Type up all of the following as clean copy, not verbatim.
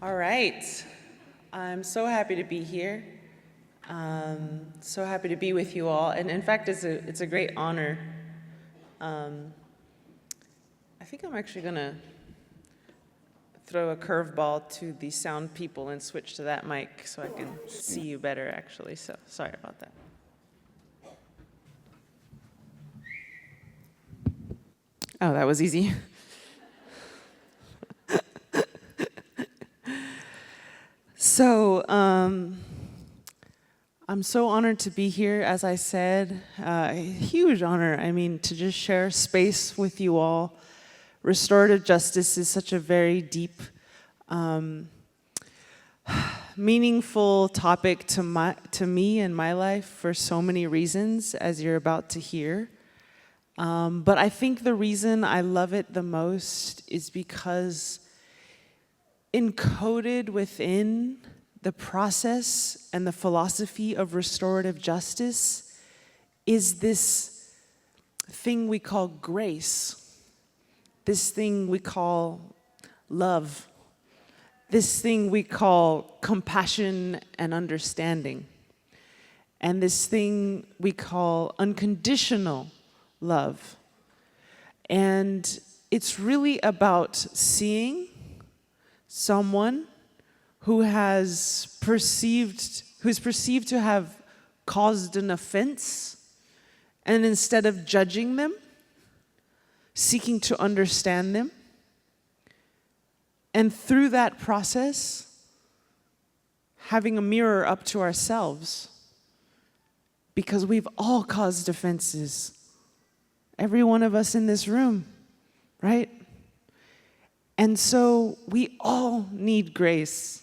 All right, I'm so happy to be here. So happy to be with you all, and in fact, it's a great honor. I think I'm actually gonna throw a curveball to the sound people and switch to that mic so I can see you better, actually, so sorry about that. Oh, that was easy. So, I'm so honored to be here, as I said, a huge honor, I mean, to just share space with you all. Restorative justice is such a very deep, meaningful topic to me in my life for so many reasons, as you're about to hear. But I think the reason I love it the most is because encoded within the process and the philosophy of restorative justice is this thing we call grace, this thing we call love, this thing we call compassion and understanding, and this thing we call unconditional love. And it's really about seeing someone who's perceived to have caused an offense, and instead of judging them, seeking to understand them, and through that process, having a mirror up to ourselves, because we've all caused offenses. Every one of us in this room, right? And so we all need grace.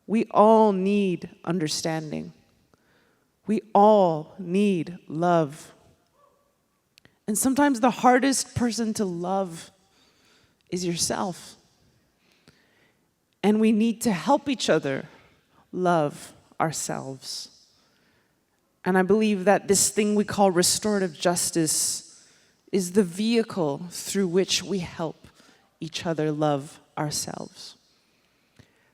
We all need understanding. We all need love. And sometimes the hardest person to love is yourself. And we need to help each other love ourselves. And I believe that this thing we call restorative justice is the vehicle through which we help each other love ourselves.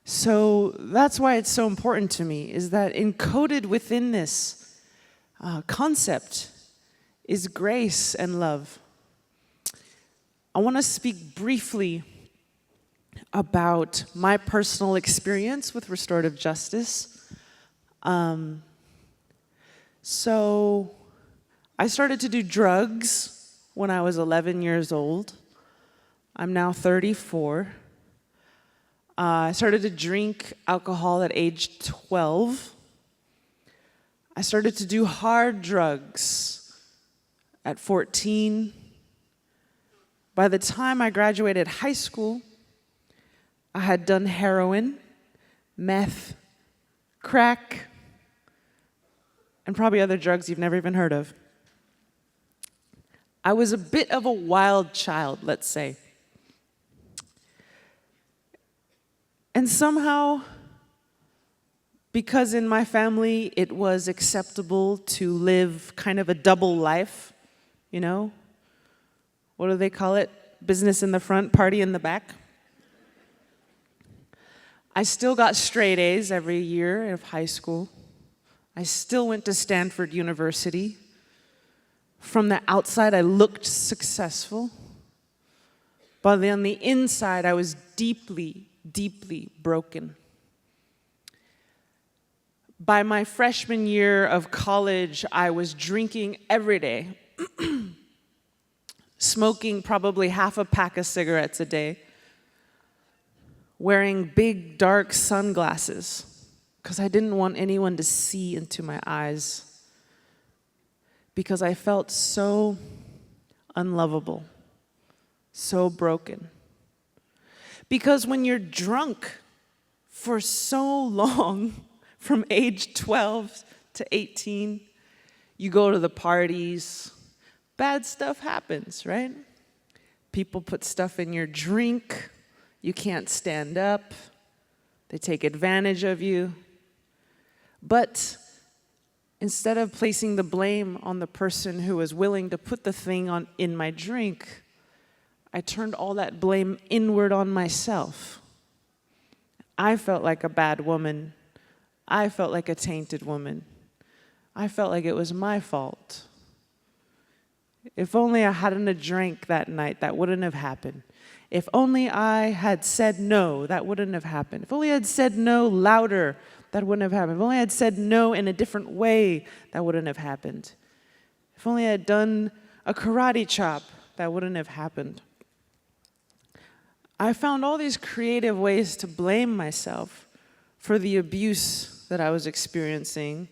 So that's why it's so important to me, is that encoded within this concept is grace and love. I want to speak briefly about my personal experience with restorative justice. So I started to do drugs when I was 11 years old. I'm now 34. I started to drink alcohol at age 12. I started to do hard drugs at 14. By the time I graduated high school, I had done heroin, meth, crack, and probably other drugs you've never even heard of. I was a bit of a wild child, let's say. And somehow, because in my family it was acceptable to live kind of a double life, you know? What do they call it? Business in the front, party in the back. I still got straight A's every year of high school. I still went to Stanford University. From the outside, I looked successful. But on the inside, I was deeply, deeply broken. By my freshman year of college, I was drinking every day, smoking probably half a pack of cigarettes a day, wearing big, dark sunglasses, because I didn't want anyone to see into my eyes, because I felt so unlovable, so broken. Because when you're drunk for so long, from age 12 to 18, You go to the parties, bad stuff happens, right? People put stuff in your drink, you can't stand up, they take advantage of you. But instead of placing the blame on the person who was willing to put the thing in my drink, I turned all that blame inward on myself. I felt like a bad woman. I felt like a tainted woman. I felt like it was my fault. If only I hadn't drank that night, that wouldn't have happened. If only I had said no, that wouldn't have happened. If only I had said no louder, that wouldn't have happened. If only I had said no in a different way, that wouldn't have happened. If only I had done a karate chop, that wouldn't have happened. I found all these creative ways to blame myself for the abuse that I was experiencing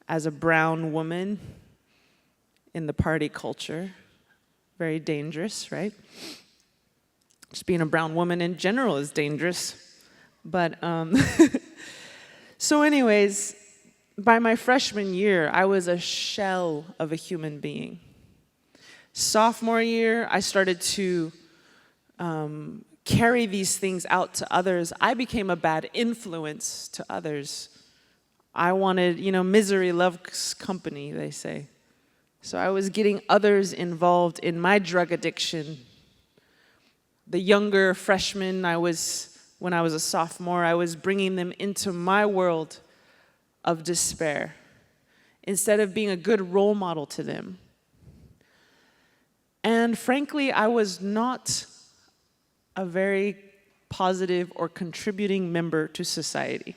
as a brown woman in the party culture. Very dangerous, right? Just being a brown woman in general is dangerous. But, so anyways, by my freshman year, I was a shell of a human being. Sophomore year, I started to carry these things out to others. I became a bad influence to others. I wanted, misery loves company, they say. So I was getting others involved in my drug addiction. The younger freshmen when I was a sophomore, I was bringing them into my world of despair instead of being a good role model to them. And frankly, I was not a very positive or contributing member to society.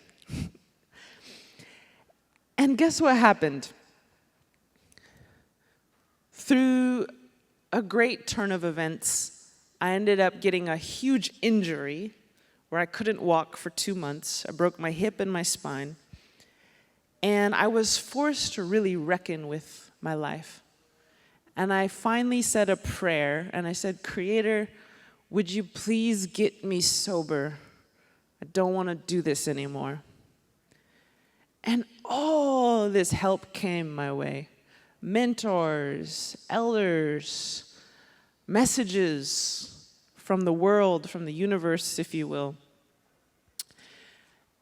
And guess what happened? Through a great turn of events, I ended up getting a huge injury where I couldn't walk for 2 months. I broke my hip and my spine. And I was forced to really reckon with my life. And I finally said a prayer, and I said, Creator, would you please get me sober? I don't want to do this anymore. And all this help came my way. Mentors, elders, messages from the world, from the universe, if you will.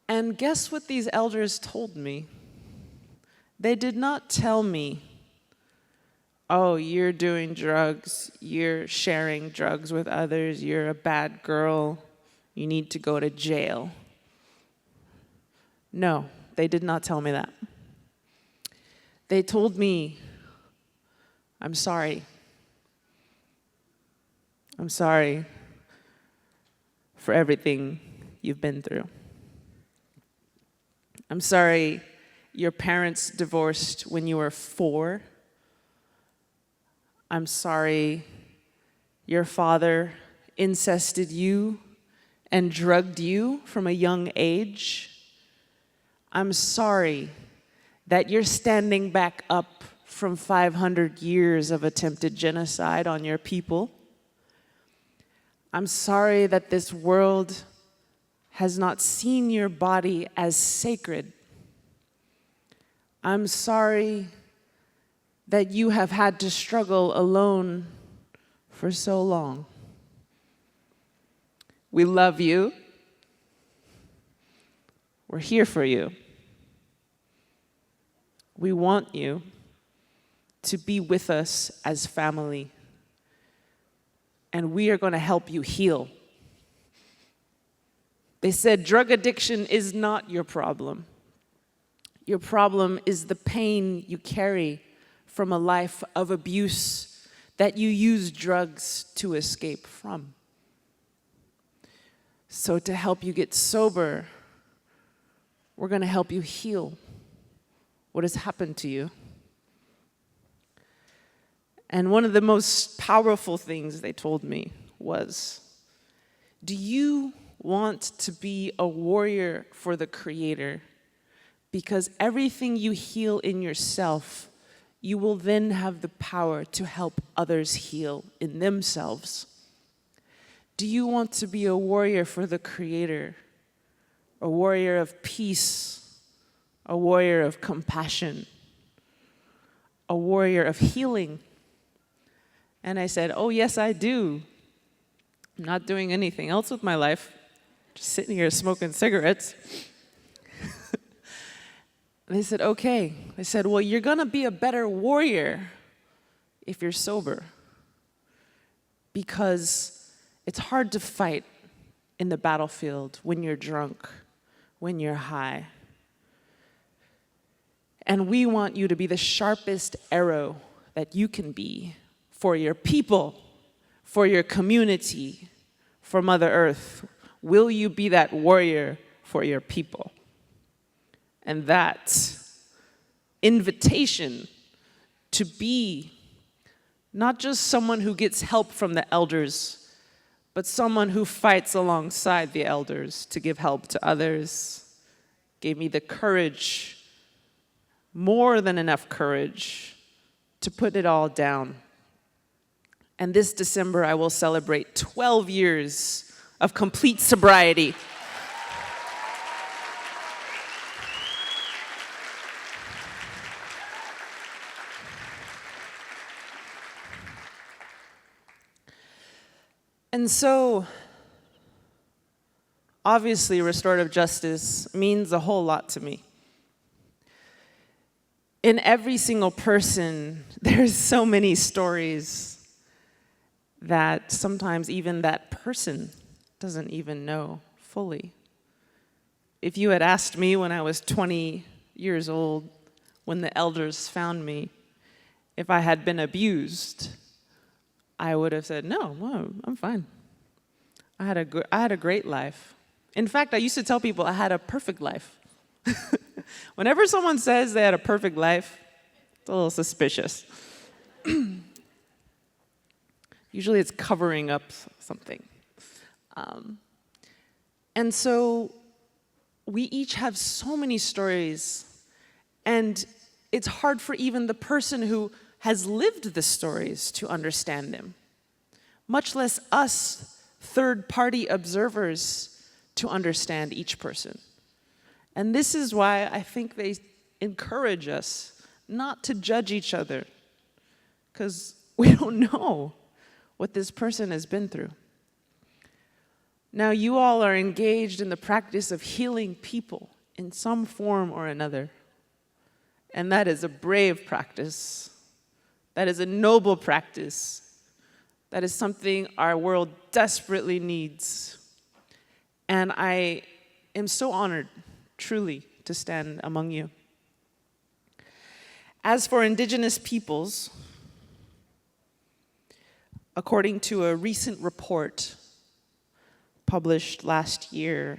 And guess what these elders told me? They did not tell me, oh, you're doing drugs, you're sharing drugs with others, you're a bad girl, you need to go to jail. No, they did not tell me that. They told me, I'm sorry. I'm sorry for everything you've been through. I'm sorry your parents divorced when you were 4. I'm sorry your father incested you and drugged you from a young age. I'm sorry that you're standing back up from 500 years of attempted genocide on your people. I'm sorry that this world has not seen your body as sacred. I'm sorry that you have had to struggle alone for so long. We love you. We're here for you. We want you to be with us as family. And we are going to help you heal. They said drug addiction is not your problem. Your problem is the pain you carry from a life of abuse that you use drugs to escape from. So to help you get sober, we're going to help you heal what has happened to you. And one of the most powerful things they told me was, do you want to be a warrior for the Creator? Because everything you heal in yourself, you will then have the power to help others heal in themselves. Do you want to be a warrior for the Creator? A warrior of peace, a warrior of compassion, a warrior of healing? And I said, oh, yes, I do. I'm not doing anything else with my life, just sitting here smoking cigarettes. They said, okay. They said, well, you're going to be a better warrior if you're sober, because it's hard to fight in the battlefield when you're drunk, when you're high. And we want you to be the sharpest arrow that you can be for your people, for your community, for Mother Earth. Will you be that warrior for your people? And that invitation to be not just someone who gets help from the elders, but someone who fights alongside the elders to give help to others, gave me the courage, more than enough courage, to put it all down. And this December, I will celebrate 12 years of complete sobriety. And so, obviously, restorative justice means a whole lot to me. In every single person, there's so many stories that sometimes even that person doesn't even know fully. If you had asked me when I was 20 years old, when the elders found me, if I had been abused, I would have said, no, I'm fine. I had a great life. In fact, I used to tell people I had a perfect life. Whenever someone says they had a perfect life, it's a little suspicious. Usually it's covering up something. And so we each have so many stories, and it's hard for even the person who has lived the stories to understand them, much less us third-party observers to understand each person. And this is why I think they encourage us not to judge each other, because we don't know what this person has been through. Now, you all are engaged in the practice of healing people in some form or another. And that is a brave practice. That is a noble practice. That is something our world desperately needs. And I am so honored, truly, to stand among you. As for Indigenous peoples, according to a recent report published last year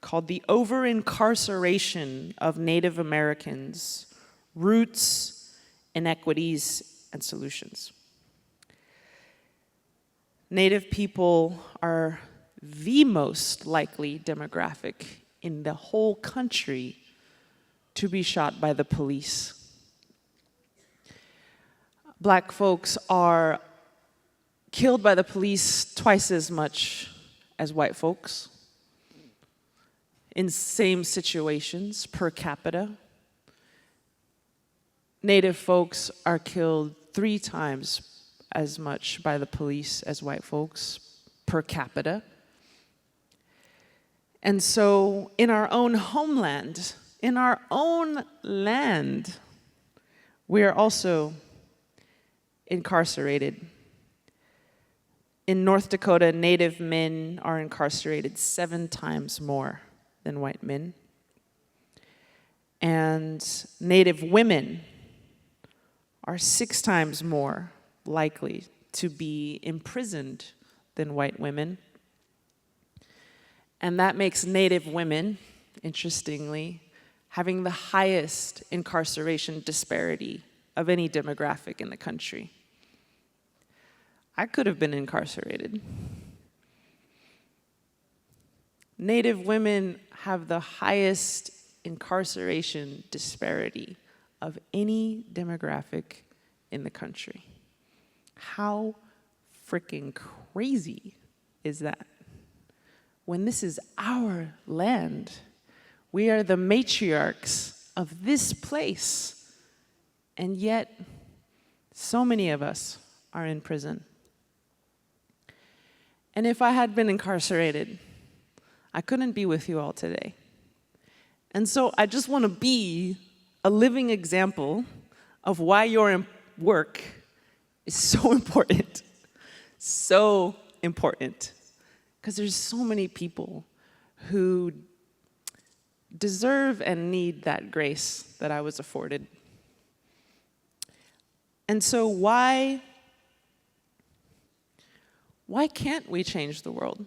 called The Over-Incarceration of Native Americans, Roots, Inequities, and Solutions. Native people are the most likely demographic in the whole country to be shot by the police. Black folks are killed by the police twice as much as white folks in same situations per capita. Native folks are killed 3 times as much by the police as white folks per capita. And so in our own homeland, in our own land, we are also incarcerated. In North Dakota, Native men are incarcerated 7 times more than white men. And Native women are 6 times more likely to be imprisoned than white women. And that makes Native women, interestingly, having the highest incarceration disparity of any demographic in the country. I could have been incarcerated. Native women have the highest incarceration disparity of any demographic in the country. How freaking crazy is that? When this is our land, we are the matriarchs of this place, and yet So many of us are in prison. And if I had been incarcerated, I couldn't be with you all today. And so I just want to be a living example of why your work is so important. So important. Because there's so many people who deserve and need that grace that I was afforded. And so why can't we change the world?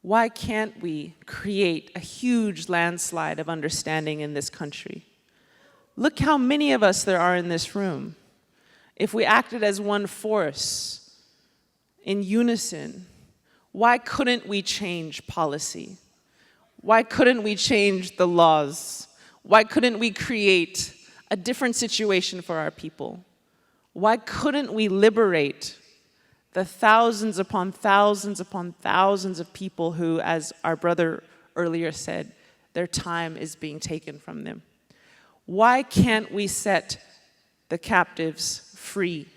Why can't we create a huge landslide of understanding in this country? Look how many of us there are in this room. If we acted as one force, in unison, why couldn't we change policy? Why couldn't we change the laws? Why couldn't we create a different situation for our people? Why couldn't we liberate the thousands upon thousands upon thousands of people who, as our brother earlier said, their time is being taken from them? Why can't we set the captives free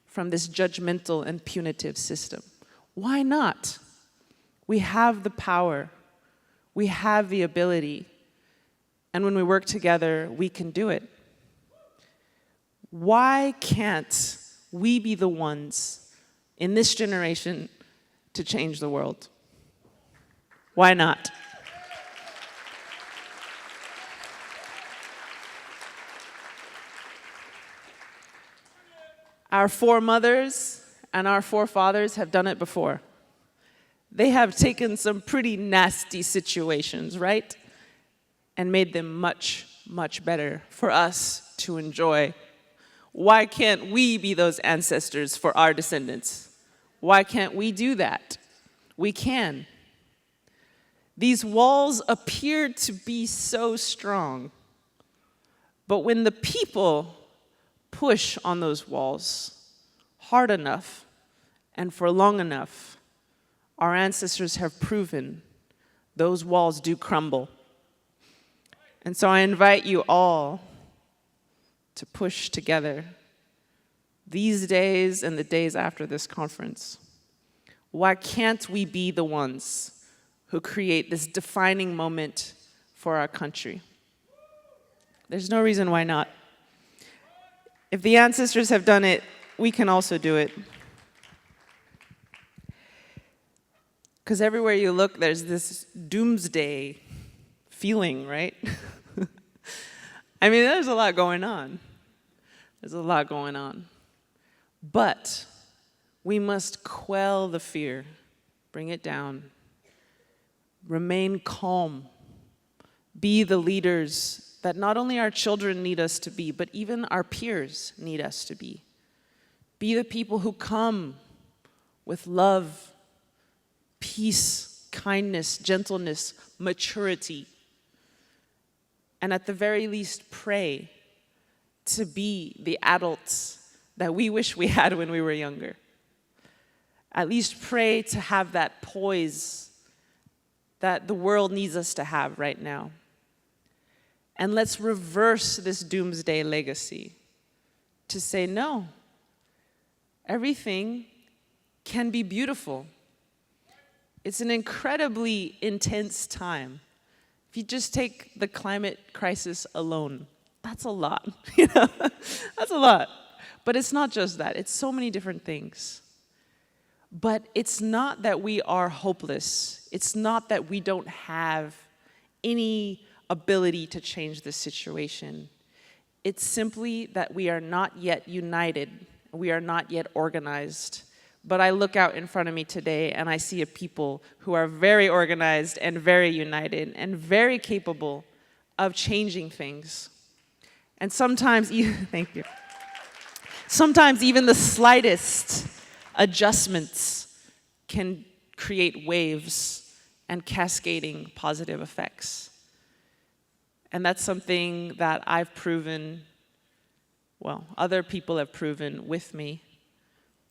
from this judgmental and punitive system? Why not? We have the power. We have the ability. And when we work together, we can do it. Why can't we be the ones in this generation to change the world? Why not? Our foremothers and our forefathers have done it before. They have taken some pretty nasty situations, right? And made them much, much better for us to enjoy. Why can't we be those ancestors for our descendants? Why can't we do that? We can. These walls appear to be so strong, but when the people push on those walls hard enough and for long enough, our ancestors have proven those walls do crumble. And so I invite you all to push together these days and the days after this conference. Why can't we be the ones who create this defining moment for our country? There's no reason why not. If the ancestors have done it, we can also do it. Because everywhere you look, there's this doomsday feeling, right? I mean, there's a lot going on. There's a lot going on. But we must quell the fear, bring it down, remain calm, be the leaders that not only our children need us to be, but even our peers need us to be. Be the people who come with love, peace, kindness, gentleness, maturity, and at the very least pray to be the adults that we wish we had when we were younger. At least pray to have that poise that the world needs us to have right now. And let's reverse this doomsday legacy to say, no, everything can be beautiful. It's an incredibly intense time. If you just take the climate crisis alone, that's a lot. That's a lot. But it's not just that. It's so many different things. But it's not that we are hopeless. It's not that we don't have any ability to change this situation. It's simply that we are not yet united. We are not yet organized. But I look out in front of me today and I see a people who are very organized and very united and very capable of changing things. And sometimes even, thank you. Sometimes even the slightest adjustments can create waves and cascading positive effects. And that's something that I've proven, well, other people have proven with me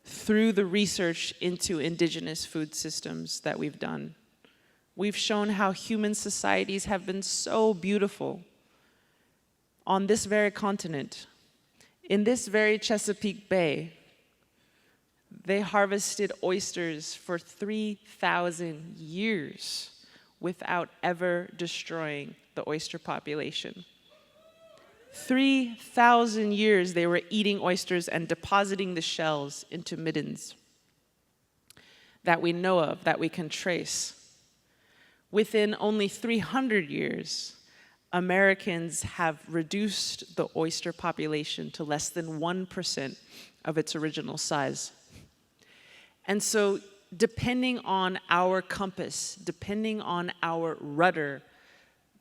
through the research into indigenous food systems that we've done. We've shown how human societies have been so beautiful on this very continent In this very Chesapeake Bay, they harvested oysters for 3,000 years without ever destroying the oyster population. 3,000 years they were eating oysters and depositing the shells into middens that we know of, that we can trace. Within only 300 years, Americans have reduced the oyster population to less than 1% of its original size. And so, depending on our compass, depending on our rudder,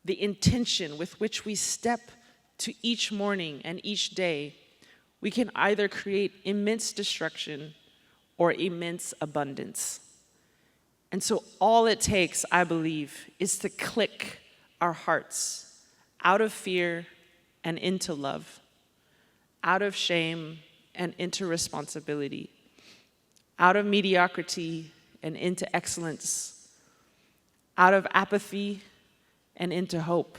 the intention with which we step to each morning and each day, we can either create immense destruction or immense abundance. And so all it takes, I believe, is to click our hearts out of fear and into love, out of shame and into responsibility, out of mediocrity and into excellence, out of apathy and into hope,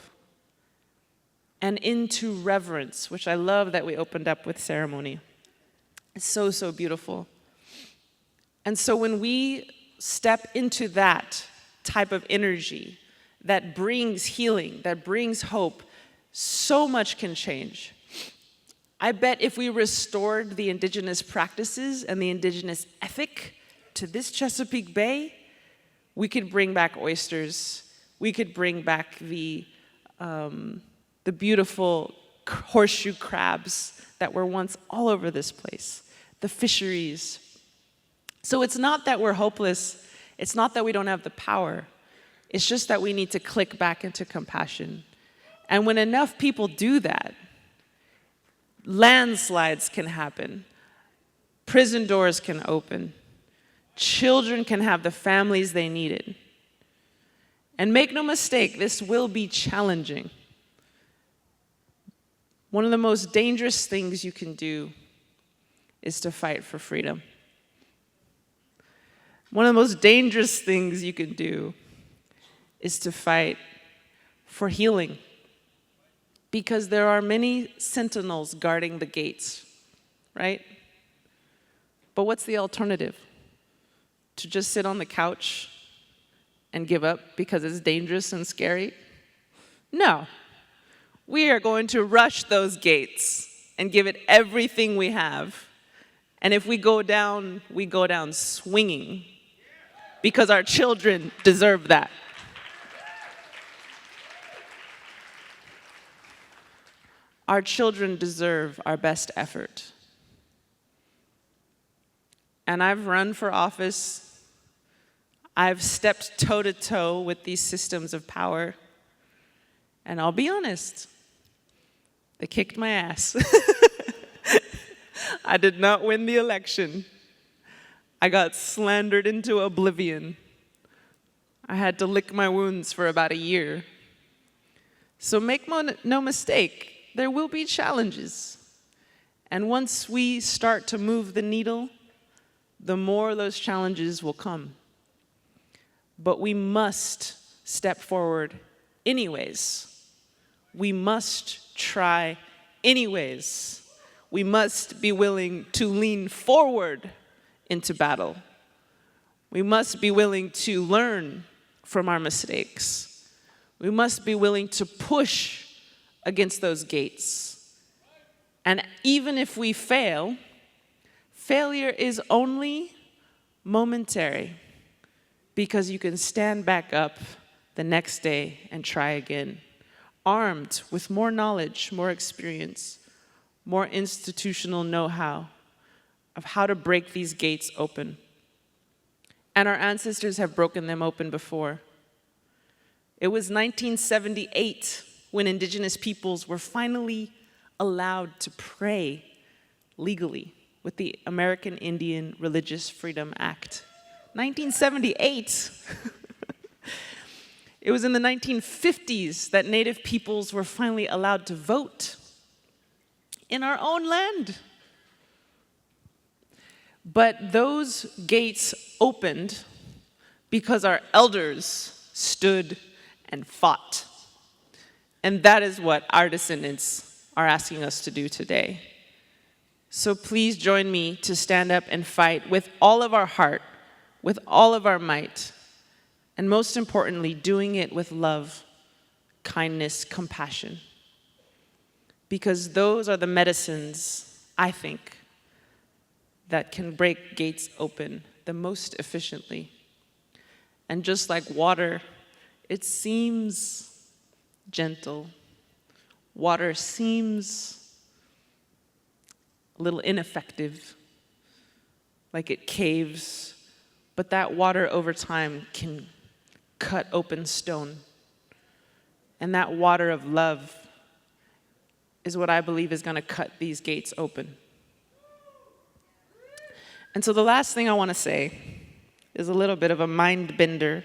and into reverence, which I love that we opened up with ceremony. It's so, so beautiful. And so when we step into that type of energy that brings healing, that brings hope, so much can change. I bet if we restored the indigenous practices and the indigenous ethic to this Chesapeake Bay, we could bring back oysters, we could bring back the beautiful horseshoe crabs that were once all over this place, the fisheries. So it's not that we're hopeless, it's not that we don't have the power, it's just that we need to click back into compassion. And when enough people do that, landslides can happen, prison doors can open, children can have the families they needed. And make no mistake, this will be challenging. One of the most dangerous things you can do is to fight for freedom. One of the most dangerous things you can do is to fight for healing. Because there are many sentinels guarding the gates, right? But what's the alternative? To just sit on the couch and give up because it's dangerous and scary? No. We are going to rush those gates and give it everything we have. And if we go down swinging, because our children deserve that. Our children deserve our best effort. And I've run for office. I've stepped toe-to-toe with these systems of power. And I'll be honest, they kicked my ass. I did not win the election. I got slandered into oblivion. I had to lick my wounds for about a year. So make no mistake, there will be challenges. And once we start to move the needle, the more those challenges will come. But we must step forward anyways. We must try anyways. We must be willing to lean forward into battle. We must be willing to learn from our mistakes. We must be willing to push against those gates. And even if we fail, failure is only momentary, because you can stand back up the next day and try again, armed with more knowledge, more experience, more institutional know-how of how to break these gates open. And our ancestors have broken them open before. It was 1978 when indigenous peoples were finally allowed to pray legally with the American Indian Religious Freedom Act. 1978. It was in the 1950s that Native peoples were finally allowed to vote in our own land. But those gates opened because our elders stood and fought. And that is what our descendants are asking us to do today. So please join me to stand up and fight with all of our heart, with all of our might, and most importantly, doing it with love, kindness, compassion. Because those are the medicines, I think, that can break gates open the most efficiently. And just like water, it seems gentle. Water seems a little ineffective, like it caves, but that water over time can cut open stone. And that water of love is what I believe is going to cut these gates open. And so the last thing I want to say is a little bit of a mind bender.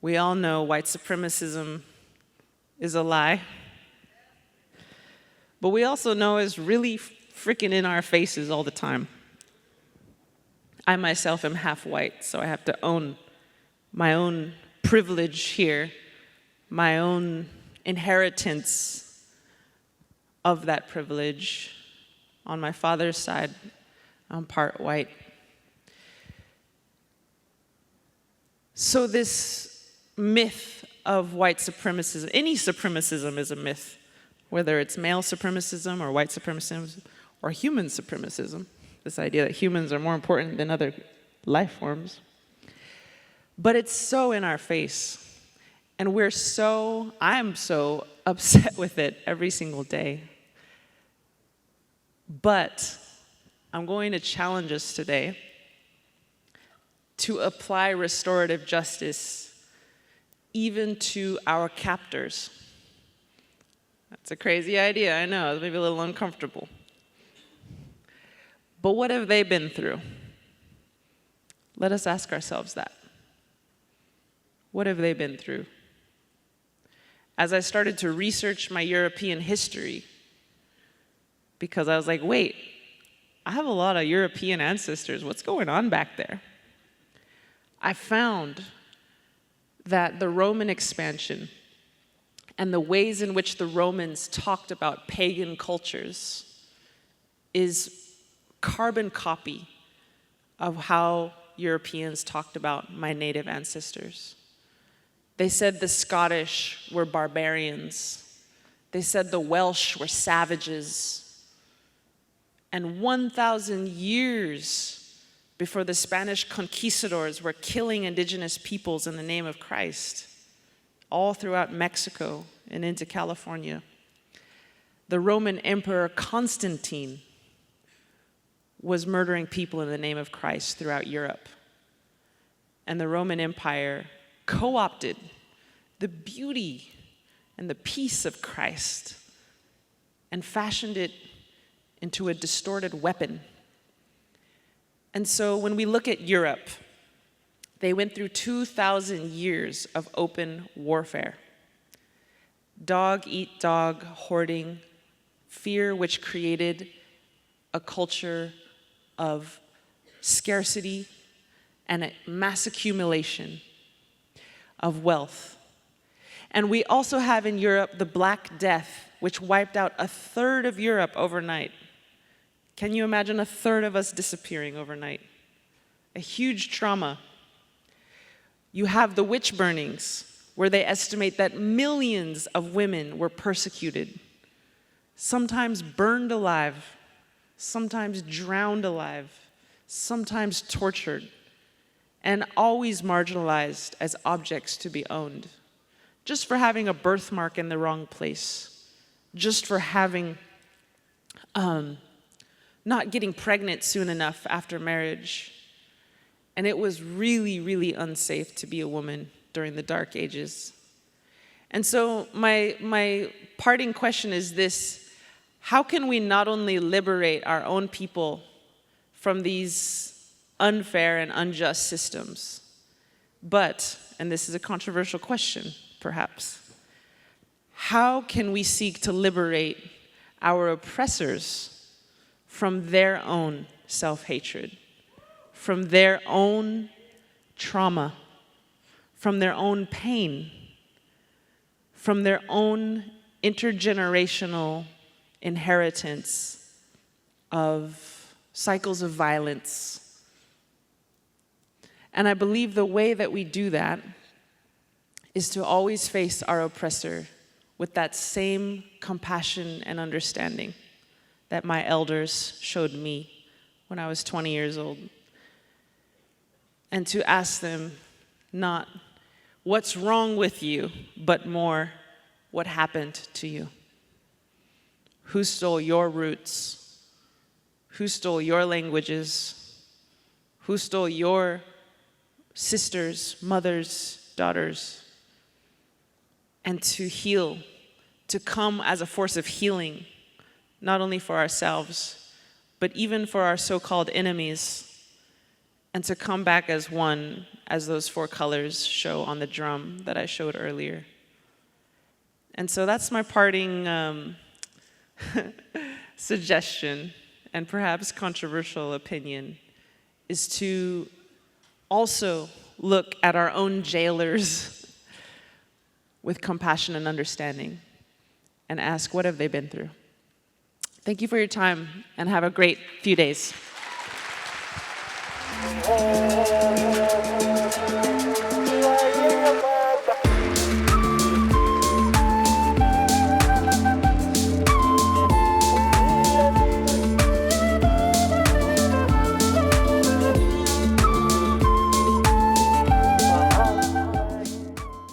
We all know white supremacism is a lie. But we also know it's really freaking in our faces all the time. I myself am half white, so I have to own my own privilege here, my own inheritance of that privilege. On my father's side, I'm part white. So this myth of white supremacism, any supremacism is a myth, whether it's male supremacism or white supremacism or human supremacism, this idea that humans are more important than other life forms. But it's so in our face. And I'm so upset with it every single day. But I'm going to challenge us today to apply restorative justice even to our captors. That's a crazy idea, I know, it's maybe a little uncomfortable. But what have they been through? Let us ask ourselves that. What have they been through? As I started to research my European history, because I was like, wait, I have a lot of European ancestors. What's going on back there? I found that the Roman expansion and the ways in which the Romans talked about pagan cultures is carbon copy of how Europeans talked about my native ancestors. They said the Scottish were barbarians. They said the Welsh were savages. And 1,000 years before the Spanish conquistadors were killing indigenous peoples in the name of Christ, all throughout Mexico and into California, the Roman Emperor Constantine was murdering people in the name of Christ throughout Europe. And the Roman Empire co-opted the beauty and the peace of Christ and fashioned it into a distorted weapon. And so when we look at Europe, they went through 2,000 years of open warfare. Dog eat dog hoarding, fear which created a culture of scarcity and a mass accumulation of wealth. And we also have in Europe the Black Death, which wiped out 1/3 of Europe overnight. Can you imagine 1/3 of us disappearing overnight? A huge trauma. You have the witch burnings, where they estimate that millions of women were persecuted, sometimes burned alive, sometimes drowned alive, sometimes tortured, and always marginalized as objects to be owned, just for having a birthmark in the wrong place, just for having not getting pregnant soon enough after marriage. And it was really, really unsafe to be a woman during the Dark Ages. And so my parting question is this: how can we not only liberate our own people from these unfair and unjust systems, but, and this is a controversial question, perhaps, how can we seek to liberate our oppressors from their own self-hatred, from their own trauma, from their own pain, from their own intergenerational inheritance of cycles of violence. And I believe the way that we do that is to always face our oppressor with that same compassion and understanding that my elders showed me when I was 20 years old. And to ask them not what's wrong with you, but more what happened to you. Who stole your roots? Who stole your languages? Who stole your sisters, mothers, daughters? And to heal, to come as a force of healing, not only for ourselves, but even for our so-called enemies, and to come back as one, as those 4 colors show on the drum that I showed earlier. And so that's my parting suggestion, and perhaps controversial opinion, is to also look at our own jailers with compassion and understanding and ask, what have they been through? Thank you for your time, and have a great few days.